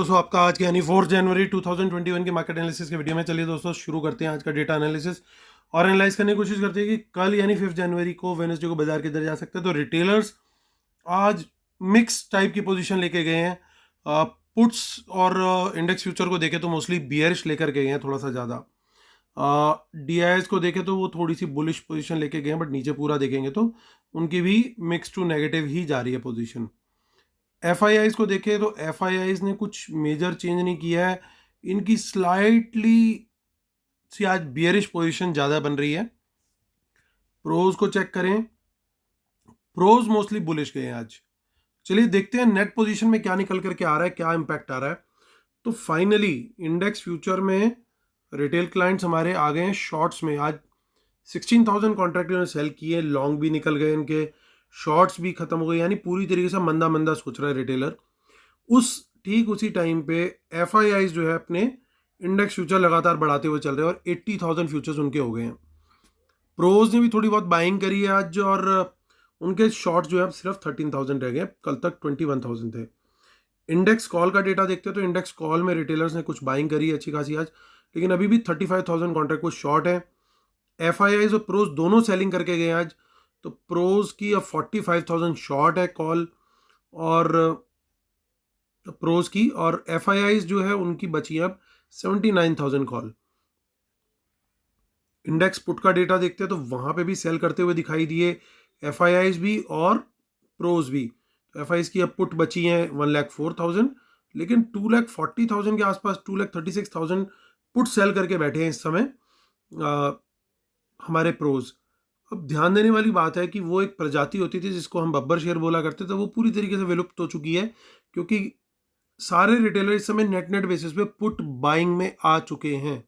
दोस्तों आपका आज के यानी 4 जनवरी 2021 के मार्केट एनालिसिस के वीडियो में चलिए दोस्तों शुरू करते हैं आज का डेटा एनालिसिस और एनालाइज करने की कोशिश करते हैं कि कल यानी 5 जनवरी को वेडनेसडे को बाजार किधर जा सकते हैं। तो रिटेलर्स आज मिक्स टाइप की पोजीशन लेके गए हैं। पुट्स और इंडेक्स फ्यूचर को देखें तो मोस्टली बियरिश लेकर गए हैं थोड़ा सा ज़्यादा। DIs को देखें तो वो थोड़ी सी बुलिश पोजीशन लेके गए हैं, बट नीचे पूरा देखेंगे तो उनकी भी मिक्स टू नेगेटिव ही जा रही है पोजीशन। FIIs को देखें तो FIIs ने कुछ मेजर चेंज नहीं किया है, इनकी स्लाइटली सी आज बियरिश पोजीशन ज़्यादा बन रही है। प्रोज को चेक करें, प्रोज मोस्टली बुलिश गए हैं आज। चलिए देखते हैं नेट पोजीशन में क्या निकल करके आ रहा है, क्या इंपैक्ट आ रहा है। तो फाइनली इंडेक्स फ्यूचर में रिटेल क्लाइंट्स हमारे आ गए हैं शॉर्ट्स में। आज 16,000 कॉन्ट्रैक्ट इन्होंने सेल किए, लॉन्ग भी निकल गए इनके, शॉर्ट्स भी खत्म हो गए, यानी पूरी तरीके से मंदा मंदा सोच रहा है रिटेलर। ठीक उसी टाइम पे FIIs जो है अपने इंडेक्स फ्यूचर लगातार बढ़ाते हुए चल रहे हैं और 80,000 फ्यूचर्स उनके हो गए हैं। प्रोज ने भी थोड़ी बहुत बाइंग करी है आज और उनके शॉर्ट जो है अब सिर्फ 13,000 रह गए, कल तक 21,000 थे। इंडेक्स कॉल का डेटा देखते हैं तो इंडेक्स कॉल में रिटेलर्स ने कुछ बाइंग करी है अच्छी खासी आज, लेकिन अभी भी 35,000 कॉन्ट्रैक्ट को शॉर्ट है। FIIs और प्रोज दोनों सेलिंग करके गए आज, तो प्रोज की अब 45,000 शॉर्ट है कॉल और प्रोज की, और FIIs जो है उनकी बची है अब 79,000 कॉल। इंडेक्स पुट का डेटा देखते हैं तो वहां पे भी सेल करते हुए दिखाई दिए FIIs भी और प्रोज भी। तो FIIs की अब पुट बची हैं 1,04,000, लेकिन 2,40,000 के आसपास 2,36,000 पुट सेल करके बैठे हैं इस समय हमारे प्रोज। अब ध्यान देने वाली बात है कि वो एक प्रजाति होती थी जिसको हम बब्बर शेयर बोला करते थे, वो पूरी तरीके से विलुप्त हो चुकी है, क्योंकि सारे रिटेलर इस समय नेट बेसिस पे पुट बाइंग में आ चुके हैं।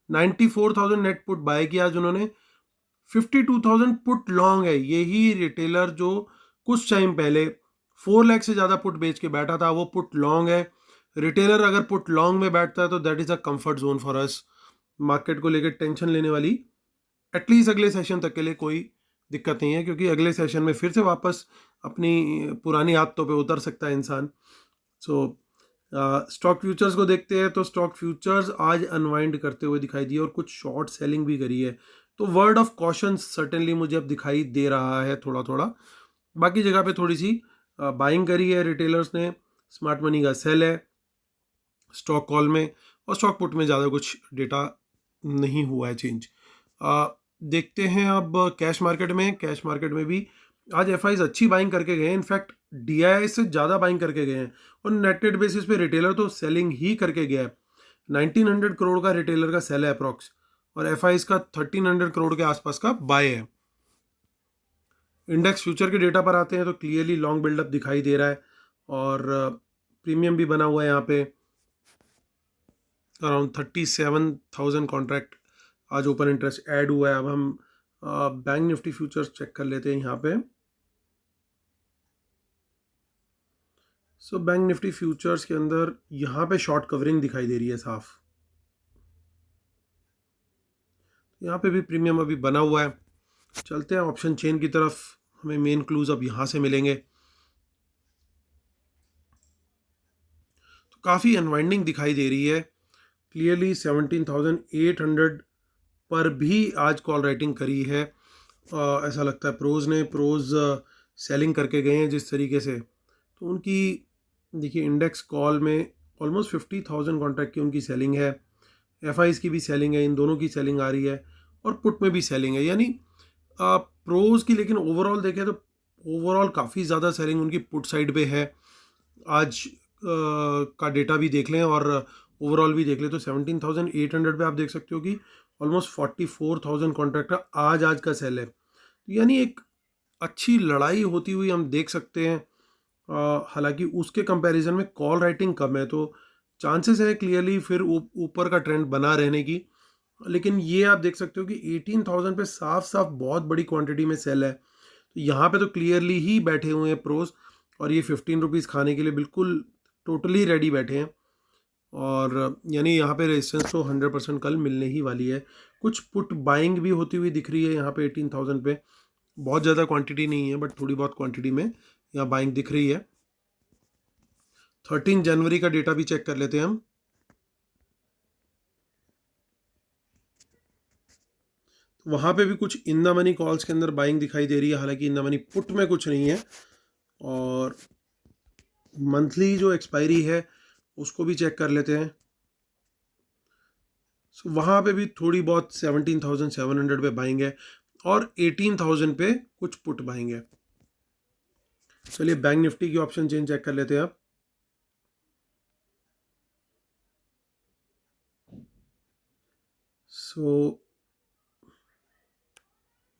94,000 नेट पुट बाय किया आज उन्होंने, 52,000 पुट लॉन्ग है। यही रिटेलर जो कुछ टाइम पहले 4 लाख से ज़्यादा पुट बेच के बैठा था वो पुट लॉन्ग है। रिटेलर अगर पुट लॉन्ग में बैठता है तो that is a comfort zone for us. Market को लेकर टेंशन लेने वाली एटलीस्ट अगले सेशन तक के लिए कोई दिक्कत नहीं है, क्योंकि अगले सेशन में फिर से वापस अपनी पुरानी आदतों पे उतर सकता है इंसान। सो स्टॉक फ्यूचर्स को देखते हैं तो स्टॉक फ्यूचर्स आज अनवाइंड करते हुए दिखाई दिए और कुछ शॉर्ट सेलिंग भी करी है। तो वर्ड ऑफ कॉशन सर्टेनली मुझे अब दिखाई दे रहा है थोड़ा थोड़ा। बाकी जगह पे थोड़ी सी बाइंग करी है रिटेलर्स ने, स्मार्ट मनी का सेल है स्टॉक कॉल में, और स्टॉक पुट में ज़्यादा कुछ डेटा नहीं हुआ है चेंज। देखते हैं अब कैश मार्केट में। कैश मार्केट में भी आज FIs अच्छी बाइंग करके गए हैं, इनफैक्ट DIs से ज़्यादा बाइंग करके गए हैं, और नेट बेसिस पे रिटेलर तो सेलिंग ही करके गया है। 1900 करोड़ का रिटेलर का सेल है अप्रॉक्स, और FIs का 1300 करोड़ के आसपास का बाय है। इंडेक्स फ्यूचर के डेटा पर आते हैं तो क्लियरली लॉन्ग बिल्डअप दिखाई दे रहा है और प्रीमियम भी बना हुआ है यहाँ पे। अराउंड 37,000 कॉन्ट्रैक्ट आज ओपन इंटरेस्ट ऐड हुआ है। अब हम बैंक निफ्टी फ्यूचर्स चेक कर लेते हैं यहाँ पे। सो बैंक निफ्टी फ्यूचर्स के अंदर यहाँ पे शॉर्ट कवरिंग दिखाई दे रही है साफ। यहाँ पे भी प्रीमियम अभी बना हुआ है। चलते हैं ऑप्शन चेन की तरफ, हमें मेन क्लूज अब यहाँ से मिलेंगे। तो काफ़ी अनवाइंडिंग दिखाई दे रही है क्लियरली। 17,800 पर भी आज कॉल राइटिंग करी है। ऐसा लगता है प्रोज सेलिंग करके गए हैं जिस तरीके से, तो उनकी देखिए इंडेक्स कॉल में ऑलमोस्ट 50,000 कॉन्ट्रैक्ट की उनकी सेलिंग है, FIs की भी सेलिंग है, इन दोनों की सेलिंग आ रही है, और पुट में भी सेलिंग है। यानी प्रोज की लेकिन ओवरऑल देखें तो ओवरऑल काफ़ी ज़्यादा सेलिंग उनकी पुट साइड पे है। आज का डेटा भी देख लें और ओवरऑल भी देख लें तो 17,800 पे आप देख सकते हो कि ऑलमोस्ट 44,000 कॉन्ट्रैक्ट आज का सेल है। यानी एक अच्छी लड़ाई होती हुई हम देख सकते हैं। हालांकि उसके कंपैरिजन में कॉल राइटिंग कम है, तो चांसेस है क्लियरली फिर ऊपर का ट्रेंड बना रहने की। लेकिन ये आप देख सकते हो कि 18,000 पे साफ साफ बहुत बड़ी क्वांटिटी में सेल है, तो यहाँ पे तो क्लियरली ही बैठे हुए हैं प्रोज, और ये 15 रुपीज़ खाने के लिए बिल्कुल टोटली रेडी बैठे हैं। और यानी यहाँ पे रेजिस्टेंस तो 100% कल मिलने ही वाली है। कुछ पुट बाइंग भी होती हुई दिख रही है यहाँ पे 18,000 पे, बहुत ज़्यादा क्वांटिटी नहीं है बट थोड़ी बहुत क्वांटिटी में यहाँ बाइंग दिख रही है। 13 जनवरी का डेटा भी चेक कर लेते हैं हम। वहां पे भी कुछ इन द मनी कॉल्स के अंदर बाइंग दिखाई दे रही है, हालांकि इन द मनी पुट में कुछ नहीं है। और मंथली जो एक्सपायरी है उसको भी चेक कर लेते हैं। सो वहाँ पे भी थोड़ी बहुत 17,700 पे बाइंग है और 18,000 पे कुछ पुट बाइंग है। चलिए बैंक निफ्टी की ऑप्शन चेन चेक कर लेते हैं अब। सो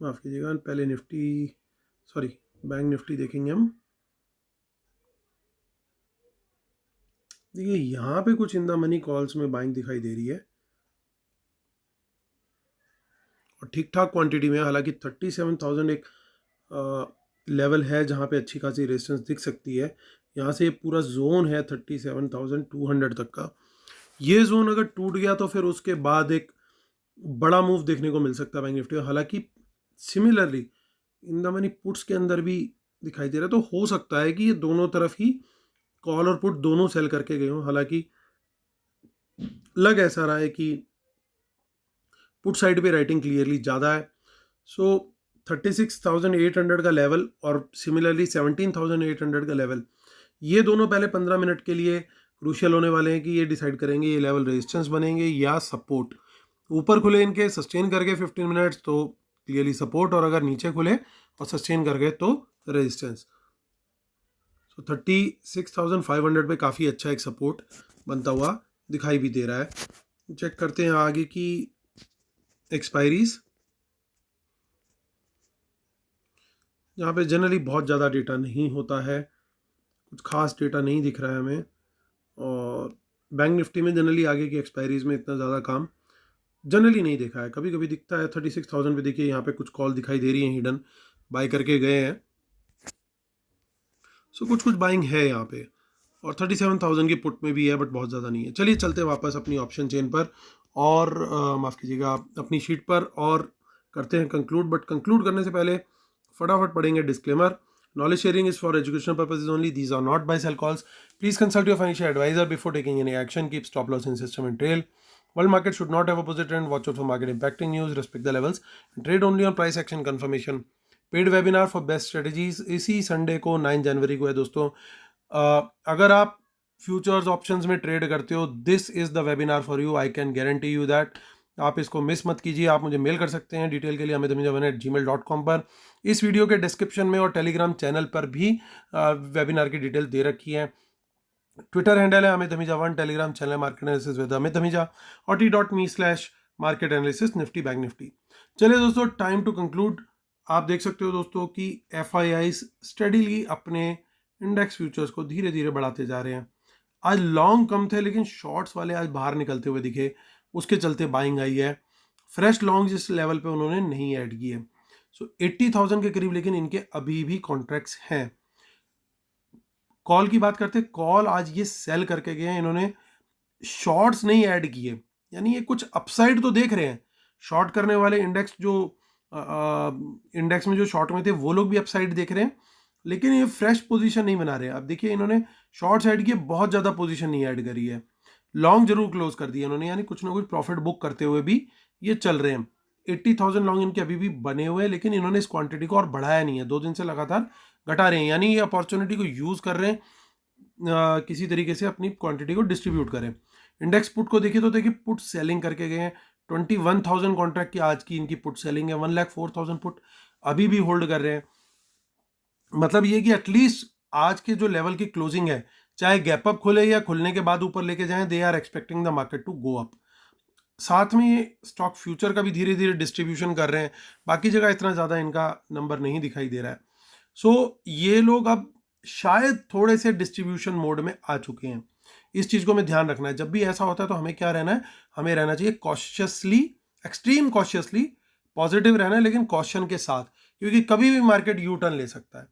माफ कीजिएगा, पहले निफ्टी, सॉरी बैंक निफ्टी देखेंगे हम। देखिए यहाँ पे कुछ इन द मनी कॉल्स में बाइंग दिखाई दे रही है और ठीक ठाक क्वांटिटी में। हालांकि 37,000 एक लेवल है जहाँ पे अच्छी खासी रेजिस्टेंस दिख सकती है। यहाँ से पूरा जोन है 37,200 तक का। ये जोन अगर टूट गया तो फिर उसके बाद एक बड़ा मूव देखने को मिल सकता है बैंक निफ्टी। हालांकि similarly in the money puts के अंदर भी दिखाई दे रहा है, तो हो सकता है कि ये दोनों तरफ ही कॉल और पुट दोनों सेल करके गए हों। हालांकि लग ऐसा रहा है कि पुट साइड पे राइटिंग क्लियरली ज़्यादा है। सो 36,800 का लेवल और सिमिलरली 17,800 का लेवल, ये दोनों पहले 15 मिनट के लिए क्रूशियल होने वाले हैं कि ये डिसाइड करेंगे ये लेवल रेजिस्टेंस बनेंगे या सपोर्ट। ऊपर खुले इनके सस्टेन करके 15 मिनट्स तो क्लियरली सपोर्ट, और अगर नीचे खुले और सस्टेन कर गए तो रेजिस्टेंस। सो 36,500 पे काफ़ी अच्छा एक सपोर्ट बनता हुआ दिखाई भी दे रहा है। चेक करते हैं आगे की एक्सपायरीज। यहाँ पे जनरली बहुत ज़्यादा डेटा नहीं होता है, कुछ खास डेटा नहीं दिख रहा है हमें। और बैंक निफ्टी में जनरली आगे की एक्सपायरीज में इतना ज़्यादा काम जनरली नहीं देखा है। कभी कभी दिखता है 36,000 पे। देखिए यहाँ पे कुछ कॉल दिखाई दे रही है, हिडन बाय करके गए हैं। सो कुछ कुछ बाइंग है यहाँ पे, और 37,000 की पुट में भी है बट बहुत ज़्यादा नहीं है। चलिए चलते हैं वापस अपनी ऑप्शन चेन पर और माफ़ कीजिएगा अपनी शीट पर, और करते हैं कंक्लूड। बट कंक्लूड करने से पहले फटाफट पढ़ेंगे disclaimer. Knowledge sharing is for educational purposes only. These are not buy sell calls. Please consult your financial advisor before taking any action. Keep stop loss in system and trail. World market should not have opposite trend. Watch out for market impacting news. Respect the levels and trade only on price action confirmation. Paid webinar for best strategies इसी Sunday को 9 जनवरी को है दोस्तों। अगर आप futures options में trade करते हो, this is the webinar for you. I can guarantee you that आप इसको मिस मत कीजिए। आप मुझे मेल कर सकते हैं डिटेल के लिए amithamija1@gmail.com पर। इस वीडियो के डिस्क्रिप्शन में और टेलीग्राम चैनल पर भी वेबिनार की डिटेल दे रखी है। ट्विटर हैंडल है Amit Dhamija 1, Telegram channel market analysis with Amit Dhamija, और t.me/मार्केट एनालिसिस निफ्टी बैंक निफ्टी। चलिए दोस्तों, टाइम टू कंक्लूड। आप देख सकते हो दोस्तों कि FIIs स्टडीली अपने इंडेक्स फ्यूचर्स को धीरे धीरे बढ़ाते जा रहे हैं। आज लॉन्ग कम थे लेकिन शॉर्ट्स वाले आज बाहर निकलते हुए दिखे, उसके चलते बाइंग आई है। फ्रेश लॉन्ग जिस लेवल पे उन्होंने नहीं ऐड किए। सो 80,000 के करीब लेकिन इनके अभी भी कॉन्ट्रैक्ट्स हैं। कॉल की बात करते, कॉल आज ये सेल करके गए हैं, इन्होंने शॉर्ट्स नहीं ऐड किए, यानी ये कुछ अपसाइड तो देख रहे हैं। शॉर्ट करने वाले इंडेक्स जो इंडेक्स में जो शॉर्ट में थे वो लोग भी अपसाइड देख रहे हैं, लेकिन ये फ्रेश पोजीशन नहीं बना रहे हैं। अब देखिए इन्होंने शॉर्ट्स ऐड किए, बहुत ज़्यादा पोजीशन नहीं ऐड करी है। लॉन्ग जरूर क्लोज कर दिया इन्होंने, यानी कुछ ना कुछ प्रॉफिट बुक करते हुए भी ये चल रहे हैं। 80,000 लॉन्ग इनके अभी भी बने हुए हैं, लेकिन इन्होंने इस क्वांटिटी को और बढ़ाया नहीं है, 2 दिन से लगातार घटा रहे हैं। यानी ये अपॉर्चुनिटी को यूज़ कर रहे हैं, किसी तरीके से अपनी क्वांटिटी को डिस्ट्रीब्यूट करें। इंडेक्स पुट को देखिए तो देखिए पुट सेलिंग करके गए हैं। 21,000 कॉन्ट्रैक्ट की आज की इनकी पुट सेलिंग है। 1,04,000 पुट अभी भी होल्ड कर रहे हैं। मतलब ये कि एटलीस्ट आज के जो लेवल की क्लोजिंग है, चाहे गैप अप खुले या खुलने के बाद ऊपर लेके जाएं, they are expecting the market to go up. साथ में ये स्टॉक फ्यूचर का भी धीरे धीरे डिस्ट्रीब्यूशन कर रहे हैं। बाकी जगह इतना ज़्यादा इनका नंबर नहीं दिखाई दे रहा है। सो ये लोग अब शायद थोड़े से डिस्ट्रीब्यूशन मोड में आ चुके हैं। इस चीज़ को हमें ध्यान रखना है। जब भी ऐसा होता है तो हमें क्या रहना है, हमें रहना चाहिए कॉशियसली, एक्सट्रीम कॉशियसली पॉजिटिव रहना है, लेकिन कॉशन के साथ, क्योंकि कभी भी मार्केट यू टर्न ले सकता है।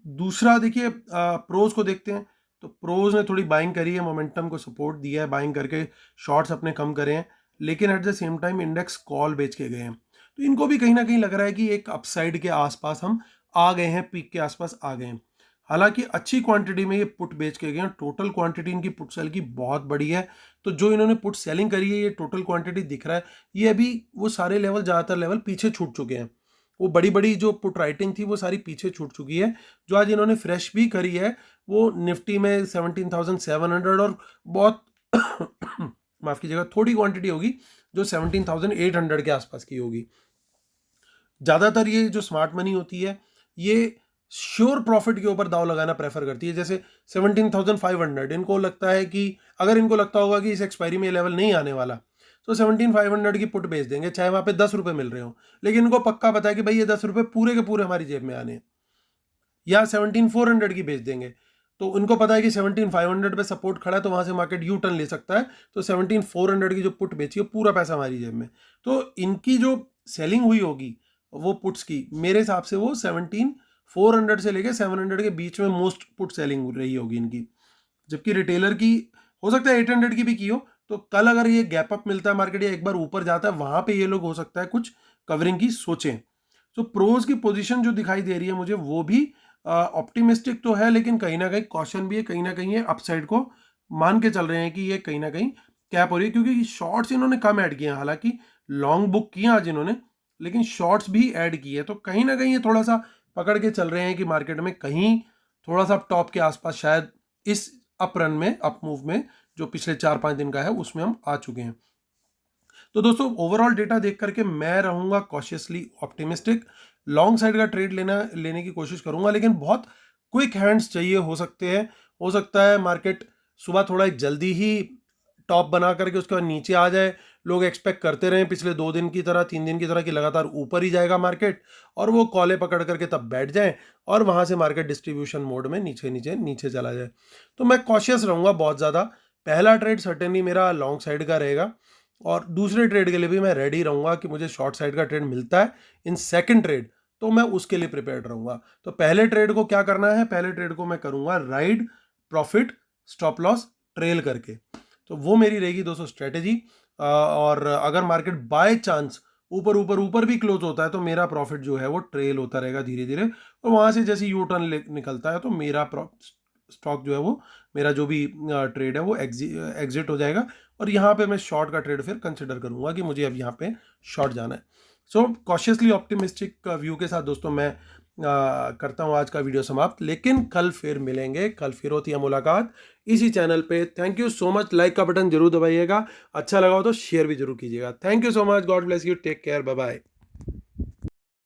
दूसरा देखिए प्रोज को देखते हैं, तो प्रोज ने थोड़ी बाइंग करी है, मोमेंटम को सपोर्ट दिया है, बाइंग करके शॉर्ट्स अपने कम करे हैं, लेकिन at the same time index call बेच के गए हैं। तो इनको भी कहीं ना कहीं लग रहा है कि एक अपसाइड के आसपास हम आ गए हैं, पीक के आसपास आ गए हैं। हालांकि अच्छी क्वांटिटी में ये पुट बेच के गए हैं, टोटल क्वांटिटी इनकी पुट सेल की बहुत बड़ी है। तो जो इन्होंने पुट सेलिंग करी है, ये टोटल क्वांटिटी दिख रहा है, ये अभी वो सारे लेवल, ज़्यादातर लेवल पीछे छूट चुके हैं। वो बड़ी बड़ी जो पुट राइटिंग थी वो सारी पीछे छूट चुकी है। जो आज इन्होंने फ्रेश भी करी है वो निफ्टी में 17,700 और बहुत माफ़ कीजिएगा, थोड़ी क्वांटिटी होगी जो 17,800 के आसपास की होगी। ज़्यादातर ये जो स्मार्ट मनी होती है ये श्योर प्रॉफिट के ऊपर दाव लगाना प्रेफर करती है। जैसे 17,500 इनको लगता है कि अगर इनको लगता होगा कि इस एक्सपायरी में लेवल नहीं आने वाला, तो 17,500 की पुट बेच देंगे, चाहे वहाँ पे 10 रुपये मिल रहे हो, लेकिन इनको पक्का पता है कि भाई ये 10 रुपये पूरे के पूरे हमारी जेब में आने हैं। या 17,400 की बेच देंगे, तो उनको पता है कि 17,500 पे सपोर्ट खड़ा है, तो वहाँ से मार्केट यू टर्न ले सकता है, तो 17,400 की जो पुट बेची है पूरा पैसा हमारी जेब में। तो इनकी जो सेलिंग हुई होगी वो पुट्स की, मेरे हिसाब से वो 17,400 से लेके 700 के बीच में मोस्ट पुट सेलिंग रही होगी इनकी। जबकि रिटेलर की हो सकता है 800 की भी की हो। तो कल अगर ये गैप अप मिलता है मार्केट या एक बार ऊपर जाता है, वहां पे ये लोग हो सकता है कुछ कवरिंग की सोचें। तो प्रोज की पोजीशन जो दिखाई दे रही है मुझे वो भी ऑप्टिमिस्टिक तो है, लेकिन कहीं ना कहीं कॉशन भी है, कहीं ना कहीं ये अपसाइड को मान के चल रहे हैं कि ये कहीं ना कहीं कैप हो रही है, क्योंकि शॉर्ट्स इन्होंने कम ऐड किए हैं। हालांकि लॉन्ग बुक किए आज इन्होंने, लेकिन शॉर्ट्स भी ऐड किए, तो कहीं ना कहीं ये थोड़ा सा पकड़ के चल रहे हैं कि मार्केट में कहीं थोड़ा सा टॉप के आसपास शायद इस अप रन में, अप मूव में जो पिछले 4-5 दिन का है उसमें हम आ चुके हैं। तो दोस्तों ओवरऑल डेटा देख करके मैं रहूंगा कॉशियसली ऑप्टिमिस्टिक। लॉन्ग साइड का ट्रेड लेने की कोशिश करूंगा, लेकिन बहुत क्विक हैंड्स चाहिए हो सकते हैं। हो सकता है मार्केट सुबह थोड़ा जल्दी ही टॉप बना करके उसके बाद नीचे आ जाए, लोग एक्सपेक्ट करते रहे पिछले 2 दिन की तरह, 3 दिन की तरह कि लगातार ऊपर ही जाएगा मार्केट, और वो कॉले पकड़ करके तब बैठ जाए और वहां से मार्केट डिस्ट्रीब्यूशन मोड में नीचे नीचे नीचे चला जाए। तो मैं कॉशियस रहूंगा बहुत ज़्यादा। पहला ट्रेड सर्टेनली मेरा लॉन्ग साइड का रहेगा, और दूसरे ट्रेड के लिए भी मैं रेडी रहूंगा कि मुझे शॉर्ट साइड का ट्रेड मिलता है इन सेकंड ट्रेड, तो मैं उसके लिए प्रिपेयर्ड रहूंगा। तो पहले ट्रेड को क्या करना है, पहले ट्रेड को मैं करूंगा ride profit stop loss trail करके। तो वो मेरी रहेगी दोस्तों स्ट्रेटेजी। और अगर मार्केट बाय चांस ऊपर ऊपर ऊपर भी क्लोज होता है तो मेरा प्रॉफिट जो है वो ट्रेल होता रहेगा धीरे धीरे, और वहां से जैसे यू टर्न निकलता है तो मेरा स्टॉक जो है वो, मेरा जो भी ट्रेड है वो एग्जिट हो जाएगा, और यहाँ पे मैं शॉर्ट का ट्रेड फिर कंसिडर करूंगा कि मुझे अब यहाँ पे शॉर्ट जाना है। सो कॉशियसली ऑप्टिमिस्टिक व्यू के साथ दोस्तों मैं करता हूँ आज का वीडियो समाप्त, लेकिन कल फिर मिलेंगे, कल फिर होती है मुलाकात इसी चैनल पे। Thank you so much. Like का बटन जरूर दबाइएगा, अच्छा लगा हो तो शेयर भी जरूर कीजिएगा। Thank you so much, God bless you, take care, bye bye.